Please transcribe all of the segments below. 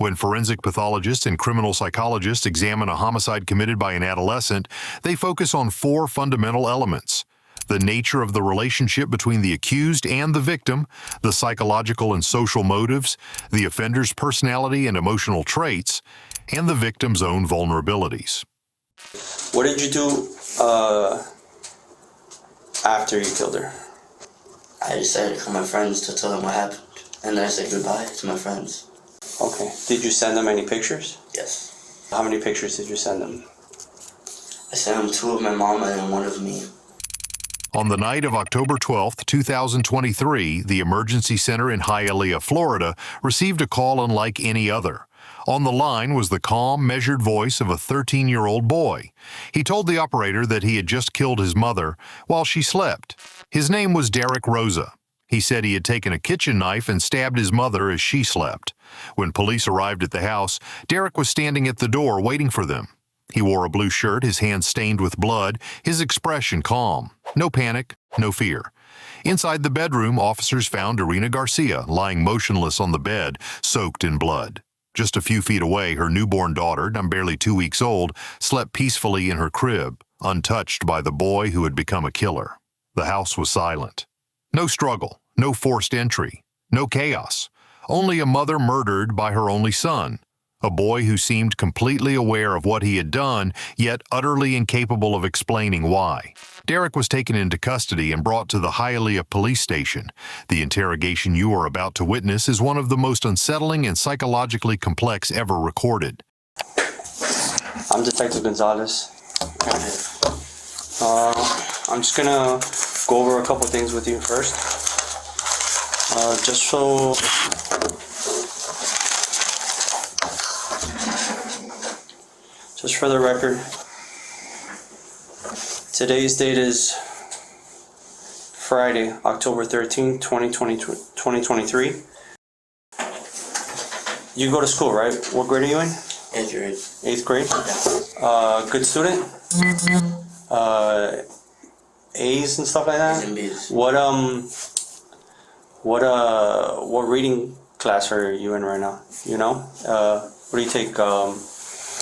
When forensic pathologists and criminal psychologists examine a homicide committed by an adolescent, they focus on 4 fundamental elements: the nature of the relationship between the accused and the victim, the psychological and social motives, the offender's personality and emotional traits, and the victim's own vulnerabilities. What did you do after you killed her? I decided to call my friends to tell them what happened, and then I said goodbye to my friends. Okay. Did you send them any pictures? Yes. How many pictures did you send them? I sent them 2 of my mom and then 1 of me. On the night of October 12, 2023, the emergency center in Hialeah, Florida, received a call unlike any other. On the line was the calm, measured voice of a 13-year-old boy. He told the operator that he had just killed his mother while she slept. His name was Derek Rosa. He said he had taken a kitchen knife and stabbed his mother as she slept. When police arrived at the house, Derek was standing at the door waiting for them. He wore a blue shirt, his hands stained with blood, his expression calm. No panic, no fear. Inside the bedroom, officers found Irina Garcia lying motionless on the bed, soaked in blood. Just a few feet away, her newborn daughter, now barely 2 weeks old, slept peacefully in her crib, untouched by the boy who had become a killer. The house was silent. No struggle, no forced entry, no chaos. Only a mother murdered by her only son. A boy who seemed completely aware of what he had done, yet utterly incapable of explaining why. Derek was taken into custody and brought to the Hialeah police station. The interrogation you are about to witness is one of the most unsettling and psychologically complex ever recorded. I'm Detective Gonzalez. I'm just gonna go over a couple things with you first. Just for the record, today's date is Friday, October 13th, 2023. You go to school, right? What grade are you in? 8th grade. 8th grade? Good student? A's and stuff like that? A's and B's. What reading class are you in right now? You know? What do you take?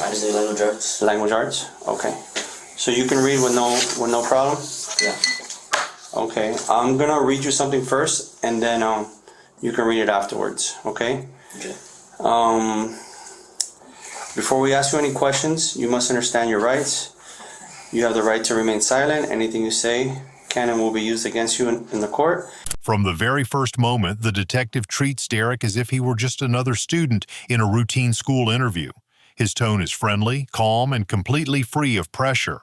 I just do language arts. Language arts? Okay. So you can read with no problem? Yeah. Okay. I'm gonna read you something first, and then you can read it afterwards. Okay? Okay. Before we ask you any questions, you must understand your rights. You have the right to remain silent. Anything you say can and will be used against you in the court. From the very first moment, the detective treats Derek as if he were just another student in a routine school interview. His tone is friendly, calm, and completely free of pressure.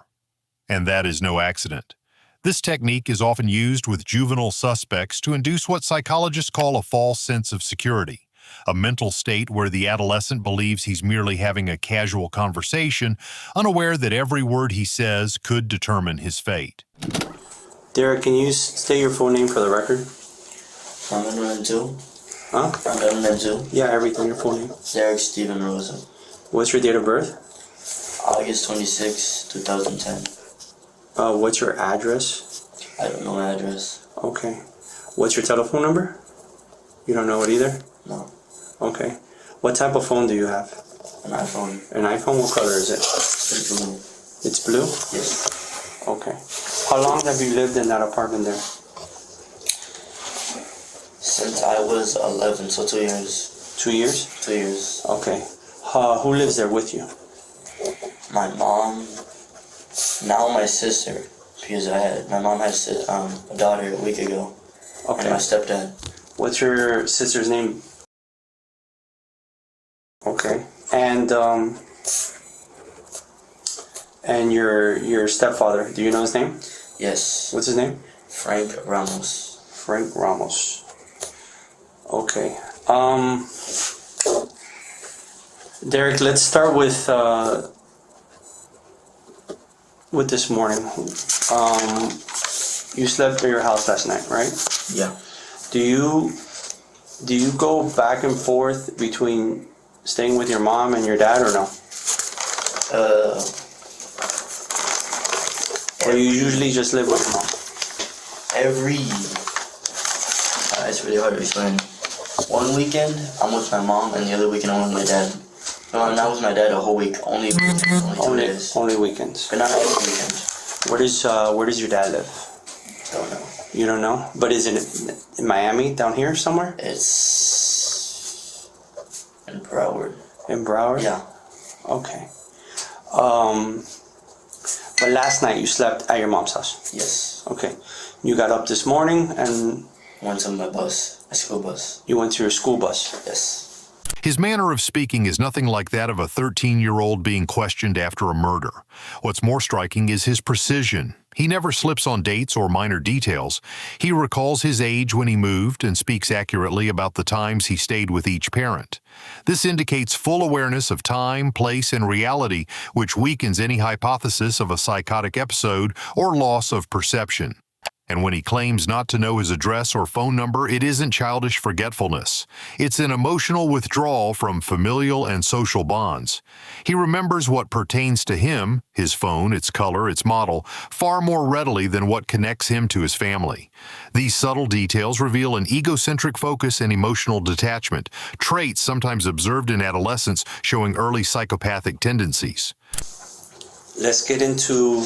And that is no accident. This technique is often used with juvenile suspects to induce what psychologists call a false sense of security, a mental state where the adolescent believes he's merely having a casual conversation, unaware that every word he says could determine his fate. Derek, can you state your full name for the record? From 102. Huh? From 102. Yeah, everything, your full name. Derek Steven Rosa. What's your date of birth? August 26, 2010. What's your address? I don't know my address. Okay. What's your telephone number? You don't know it either? No. Okay. What type of phone do you have? An iPhone. An iPhone? What color is it? It's blue. It's blue? Yes. Okay. How long have you lived in that apartment there? Since I was 11, so 2 years. 2 years? 2 years. Okay. Who lives there with you? My mom, now my sister, because my mom had a daughter a week ago. Okay. And my stepdad. What's your sister's name? Okay. And your stepfather, do you know his name? Yes. What's his name? Frank Ramos. Frank Ramos. Okay. Derek, let's start with this morning. You slept at your house last night, right? Yeah. Do you go back and forth between staying with your mom and your dad, or no? Or you usually just live with your mom? It's really hard to explain. One weekend, I'm with my mom, and the other weekend, I'm with my dad. No, I'm not with my dad a whole week. Only weekends, only 2 days. Only weekends. But not every weekend. Where does your dad live? Don't know. You don't know? But is it in Miami, down here somewhere? It's in Broward. In Broward? Yeah. Okay. But last night you slept at your mom's house? Yes. Okay. You got up this morning and... Went to my bus, a school bus. You went to your school bus? Yes. His manner of speaking is nothing like that of a 13-year-old being questioned after a murder. What's more striking is his precision. He never slips on dates or minor details. He recalls his age when he moved and speaks accurately about the times he stayed with each parent. This indicates full awareness of time, place, and reality, which weakens any hypothesis of a psychotic episode or loss of perception. And when he claims not to know his address or phone number, it isn't childish forgetfulness. It's an emotional withdrawal from familial and social bonds. He remembers what pertains to him, his phone, its color, its model, far more readily than what connects him to his family. These subtle details reveal an egocentric focus and emotional detachment, traits sometimes observed in adolescence showing early psychopathic tendencies. Let's get into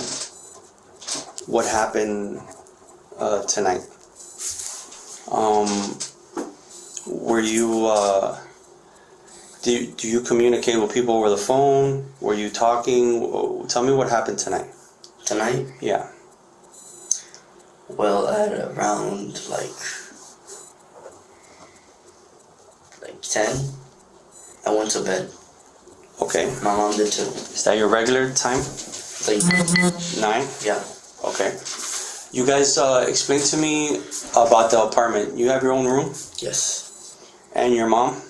what happened tonight. Were you, do you communicate with people over the phone? Were you talking? Tell me what happened tonight. Tonight? Yeah. Well, at around like 10, I went to bed. Okay. My mom did too. Is that your regular time? Like 9? Yeah. Okay. You guys explain to me about the apartment. You have your own room? Yes. And your mom?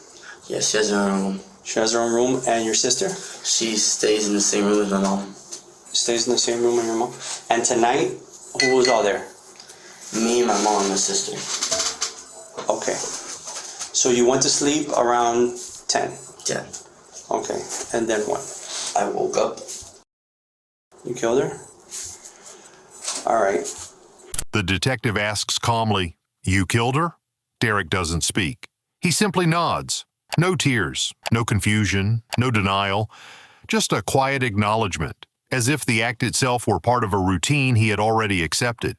Yes, she has her own room. She has her own room. And your sister? She stays in the same room as my mom. Stays in the same room with your mom? And tonight, who was all there? Me, my mom, and my sister. Okay. So you went to sleep around 10? 10. Okay. And then what? I woke up. You killed her? All right. The detective asks calmly, "You killed her?" Derek doesn't speak. He simply nods. No tears, no confusion, no denial, just a quiet acknowledgement, as if the act itself were part of a routine he had already accepted.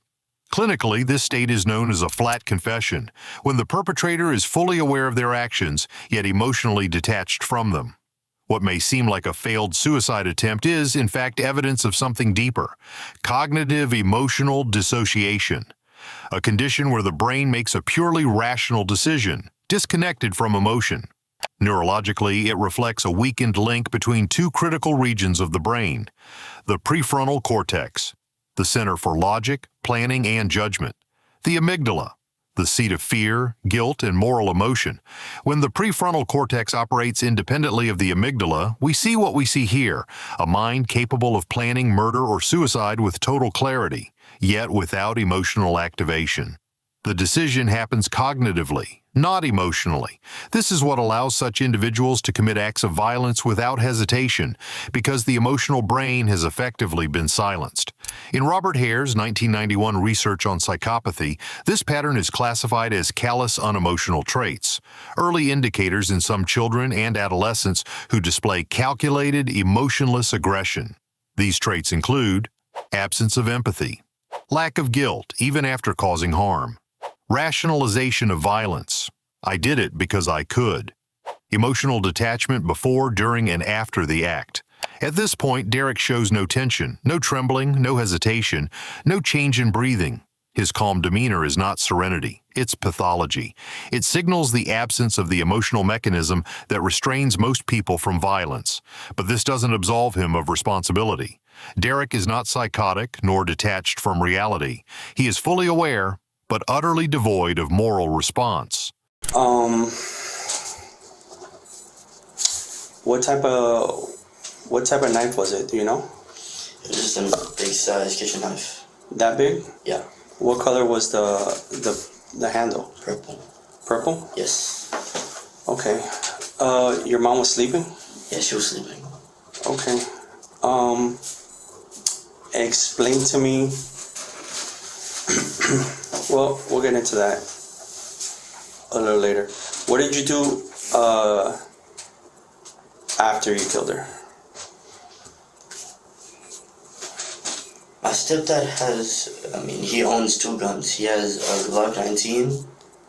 Clinically, this state is known as a flat confession, when the perpetrator is fully aware of their actions, yet emotionally detached from them. What may seem like a failed suicide attempt is, in fact, evidence of something deeper: cognitive emotional dissociation, a condition where the brain makes a purely rational decision, disconnected from emotion. Neurologically, it reflects a weakened link between two critical regions of the brain: the prefrontal cortex, the center for logic, planning, and judgment; the amygdala, the seat of fear, guilt, and moral emotion. When the prefrontal cortex operates independently of the amygdala, we see what we see here: a mind capable of planning murder or suicide with total clarity, yet without emotional activation. The decision happens cognitively, not emotionally. This is what allows such individuals to commit acts of violence without hesitation, because the emotional brain has effectively been silenced. In Robert Hare's 1991 research on psychopathy, this pattern is classified as callous unemotional traits, early indicators in some children and adolescents who display calculated, emotionless aggression. These traits include absence of empathy, lack of guilt even after causing harm, rationalization of violence, "I did it because I could," emotional detachment before, during, and after the act. At this point, Derek shows no tension, no trembling, no hesitation, no change in breathing. His calm demeanor is not serenity, it's pathology. It signals the absence of the emotional mechanism that restrains most people from violence. But this doesn't absolve him of responsibility. Derek is not psychotic nor detached from reality. He is fully aware, but utterly devoid of moral response. What type of knife was it? Do you know? It was just a big size kitchen knife. That big? Yeah. What color was the handle? Purple. Purple? Yes. Okay. Your mom was sleeping? Yeah, she was sleeping. Okay. Explain to me. Well, we'll get into that a little later. What did you do after you killed her? My stepdad he owns 2 guns. He has a Glock 19,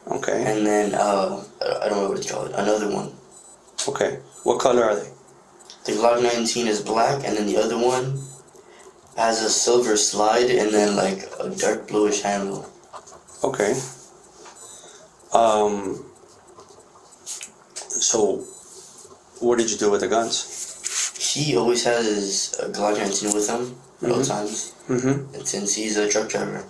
Okay. and then, I don't know what it's called, another one. Okay. What color are they? The Glock 19 is black, and then the other one has a silver slide and then like a dark bluish handle. Okay. So, what did you do with the guns? He always has his Glock 19 with him at all times. Mm-hmm. And since he's a truck driver,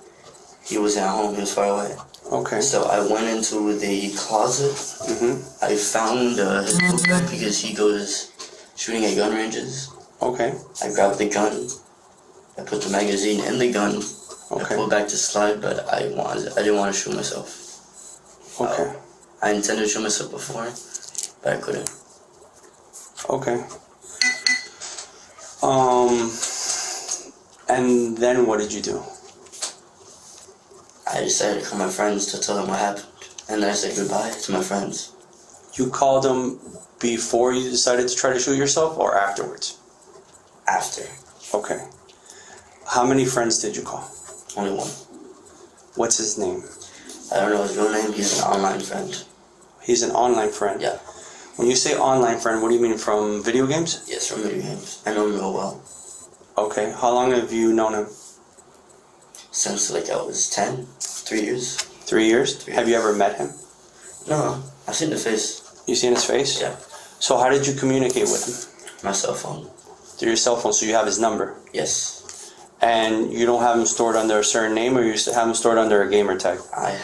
he wasn't at home, he was far away. Okay. So I went into the closet. Mm-hmm. I found his book bag because he goes shooting at gun ranges. Okay. I grabbed the gun. I put the magazine in the gun. Okay. I pulled back the slide, but I didn't want to shoot myself. Okay. I intended to shoot myself before, but I couldn't. Okay. And then what did you do? I decided to call my friends to tell them what happened, and then I said goodbye to my friends. You called them before you decided to try to shoot yourself, or afterwards? After. Okay. How many friends did you call? Only one. What's his name? I don't know his real name, he's an online friend. He's an online friend? Yeah. When you say online friend, what do you mean, from video games? Yes, from video games. I know him real well. Okay. How long have you known him? Since like I was 10, 3 years. 3 years? 3 Have you ever met him? No, I've seen the face. You seen his face? Yeah. So how did you communicate with him? My cell phone. Through your cell phone, so you have his number? Yes. And you don't have him stored under a certain name, or you have him stored under a gamer tag? I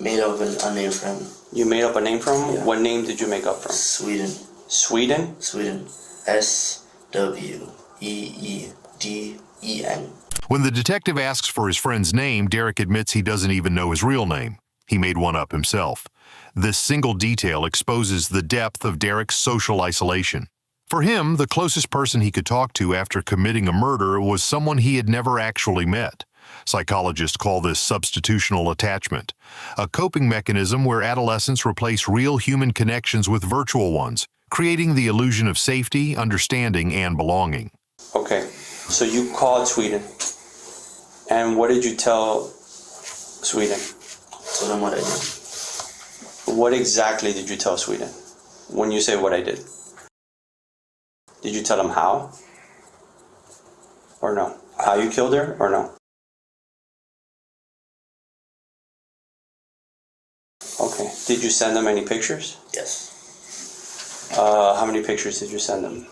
made up a name for him. You made up a name for him? Yeah. What name did you make up for him? Sweden. Sweden? Sweden. SWEEDEN. When the detective asks for his friend's name, Derek admits he doesn't even know his real name. He made one up himself. This single detail exposes the depth of Derek's social isolation. For him, the closest person he could talk to after committing a murder was someone he had never actually met. Psychologists call this substitutional attachment, a coping mechanism where adolescents replace real human connections with virtual ones, creating the illusion of safety, understanding, and belonging. Okay, so you called Sweden. And what did you tell Sweden? Told him what I did. What exactly did you tell Sweden when you say what I did? Did you tell him how? Or no? How you killed her, or no? Okay. Did you send them any pictures? Yes. How many pictures did you send them?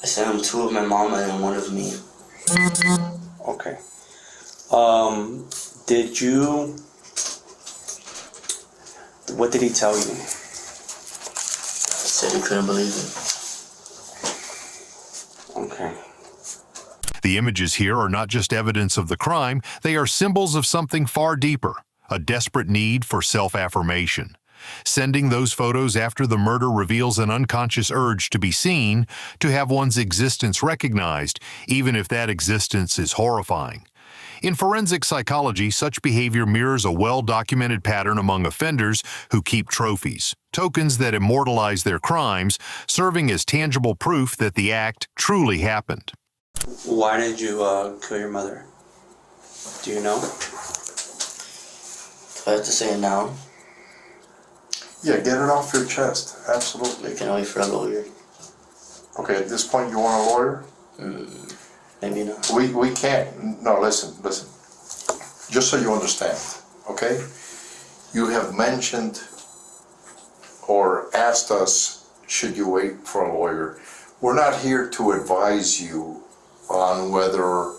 I sent him 2 of my mama and 1 of me. Okay. Did you... What did he tell you? He said he couldn't believe it. Okay. The images here are not just evidence of the crime, they are symbols of something far deeper, a desperate need for self-affirmation. Sending those photos after the murder reveals an unconscious urge to be seen, to have one's existence recognized, even if that existence is horrifying. In forensic psychology, such behavior mirrors a well-documented pattern among offenders who keep trophies, tokens that immortalize their crimes, serving as tangible proof that the act truly happened. Why did you kill your mother? Do you know? Do I have to say it now? Yeah, get it off your chest. Absolutely. We can wait for a lawyer. Okay, at this point, you want a lawyer? Maybe not. We can't. No, listen. Just so you understand, okay? You have mentioned or asked us, should you wait for a lawyer? We're not here to advise you on whether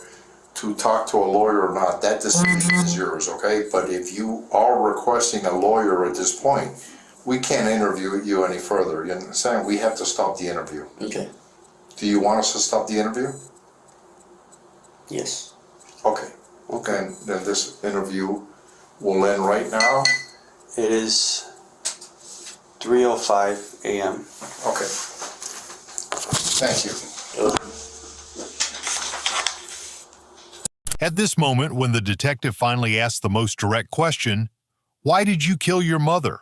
to talk to a lawyer or not. That decision is yours, okay? But if you are requesting a lawyer at this point, we can't interview you any further. You understand? We have to stop the interview. Okay. Do you want us to stop the interview? Yes. Okay. Okay. Then this interview will end right now. It is 3:05 a.m. Okay. Thank you. At this moment, when the detective finally asks the most direct question, "Why did you kill your mother?"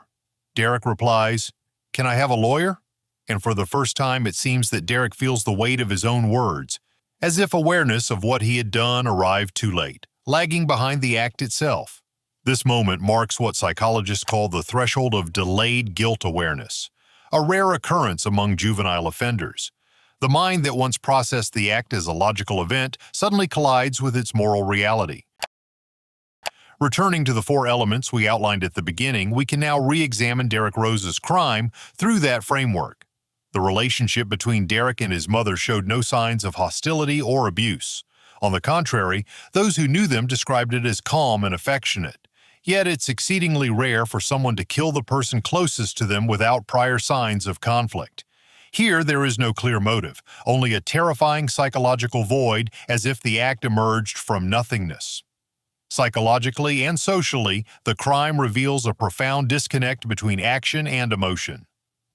Derek replies, "Can I have a lawyer?" And for the first time, it seems that Derek feels the weight of his own words, as if awareness of what he had done arrived too late, lagging behind the act itself. This moment marks what psychologists call the threshold of delayed guilt awareness, a rare occurrence among juvenile offenders. The mind that once processed the act as a logical event suddenly collides with its moral reality. Returning to the four elements we outlined at the beginning, we can now re-examine Derek Rosa's crime through that framework. The relationship between Derek and his mother showed no signs of hostility or abuse. On the contrary, those who knew them described it as calm and affectionate. Yet it's exceedingly rare for someone to kill the person closest to them without prior signs of conflict. Here, there is no clear motive, only a terrifying psychological void, as if the act emerged from nothingness. Psychologically and socially, the crime reveals a profound disconnect between action and emotion.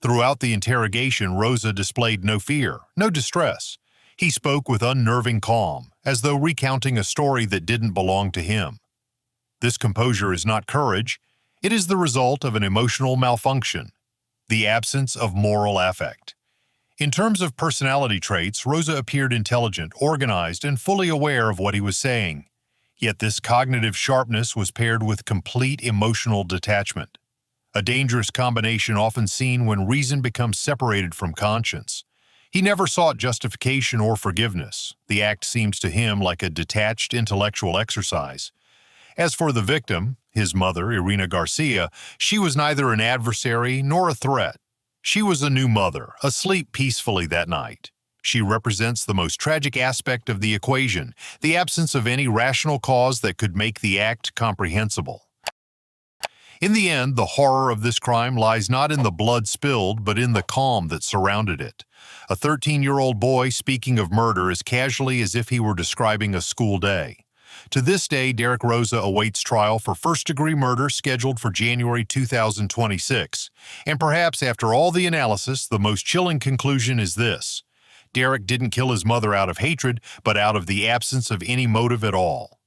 Throughout the interrogation, Rosa displayed no fear, no distress. He spoke with unnerving calm, as though recounting a story that didn't belong to him. This composure is not courage, it is the result of an emotional malfunction, the absence of moral affect. In terms of personality traits, Rosa appeared intelligent, organized, and fully aware of what he was saying. Yet this cognitive sharpness was paired with complete emotional detachment, a dangerous combination often seen when reason becomes separated from conscience. He never sought justification or forgiveness. The act seems to him like a detached intellectual exercise. As for the victim, his mother, Irina Garcia, she was neither an adversary nor a threat. She was a new mother, asleep peacefully that night. She represents the most tragic aspect of the equation, the absence of any rational cause that could make the act comprehensible. In the end, the horror of this crime lies not in the blood spilled, but in the calm that surrounded it. A 13-year-old boy speaking of murder as casually as if he were describing a school day. To this day, Derek Rosa awaits trial for first-degree murder scheduled for January 2026. And perhaps after all the analysis, the most chilling conclusion is this: Derek didn't kill his mother out of hatred, but out of the absence of any motive at all.